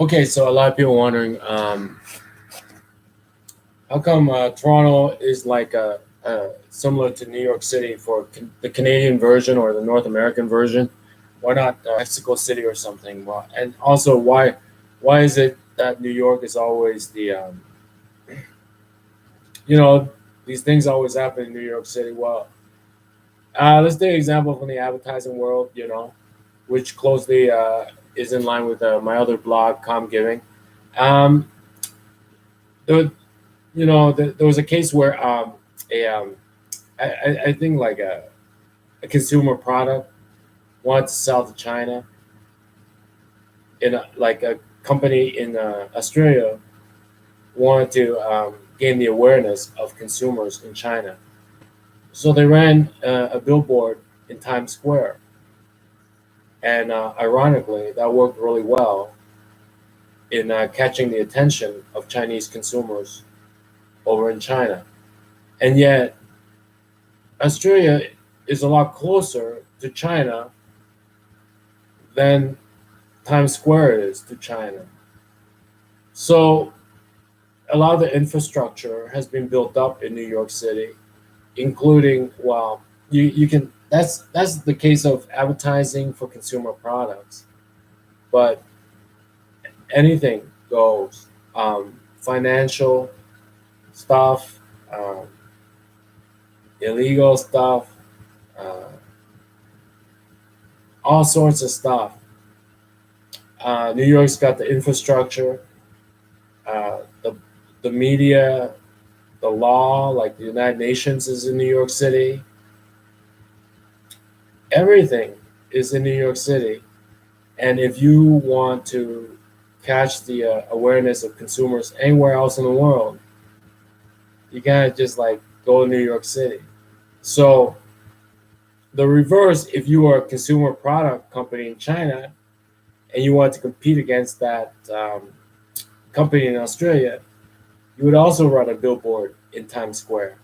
Okay, so a lot of people wondering, how come Toronto is like similar to New York City for the Canadian version or the North American version? Why not Mexico City or something? Well, and also why is it that New York is always you know these things always happen in New York City? Well, let's take an example from the advertising world. Which closely is in line with my other blog, Com Giving. Um, there, there was a case where a I think like a consumer product wanted to sell to China in like a company in Australia wanted to gain the awareness of consumers in China. So they ran a billboard in Times Square, and ironically, that worked really well in catching the attention of Chinese consumers over in China. And yet, Australia is a lot closer to China than Times Square is to China. So a lot of the infrastructure has been built up in New York City, including you can that's the case of advertising for consumer products, but anything goes. Financial stuff, um, illegal stuff, uh, all sorts of stuff. New York's got the infrastructure, the media, the law, like the United Nations is in New York City. Everything is in New York City. And if you want to catch the awareness of consumers anywhere else in the world, you gotta just like go to New York City. So the reverse, if you are a consumer product company in China and you want to compete against that company in Australia, you would also run a billboard in Times Square.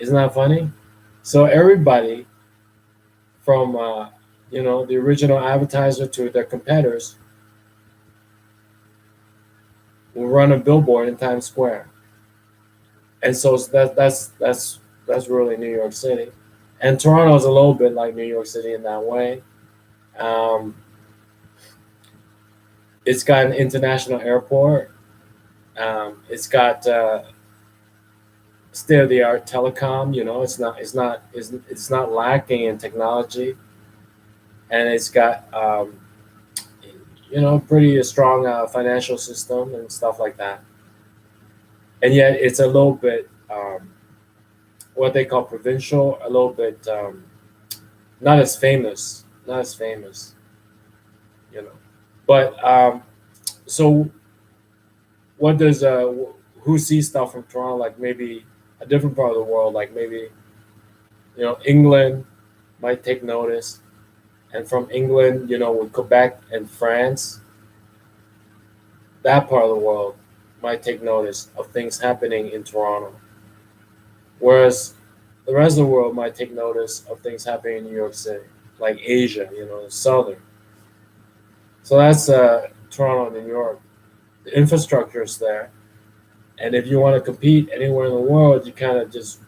Isn't that funny? So everybody from the original advertiser to their competitors will run a billboard in Times Square, and so that's really New York City, and Toronto is a little bit like New York City in that way. Um, it's got an international airport. It's got state of the art telecom. It's not lacking in technology, and it's got pretty strong financial system and stuff like that. And yet it's a little bit what they call provincial, a little bit not as famous, you know. But so what does who sees stuff from Toronto like maybe a different part of the world, like maybe England might take notice, and from England, with Quebec and France, that part of the world might take notice of things happening in Toronto. Whereas the rest of the world might take notice of things happening in New York City, like Asia, Southern. So that's Toronto and New York. The infrastructure is there. And if you want to compete anywhere in the world, you kind of just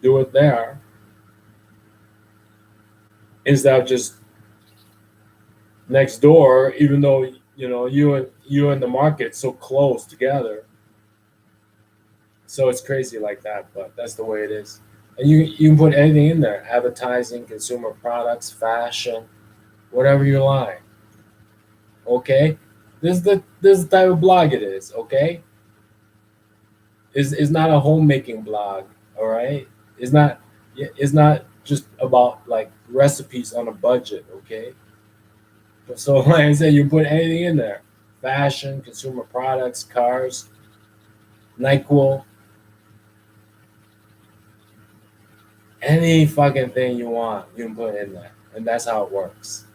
do it there instead of just next door, even though you and the market so close together. So it's crazy like that, but that's the way it is. And you can put anything in there: advertising, consumer products, fashion, whatever you like. Okay, this is the type of blog it is. Okay, is not a homemaking blog. All right, it's not it's not just about like recipes on a budget. Okay, so like I said, you put anything in there: fashion, consumer products, cars, Nyquil, any fucking thing you want, you can put in there, and that's how it works.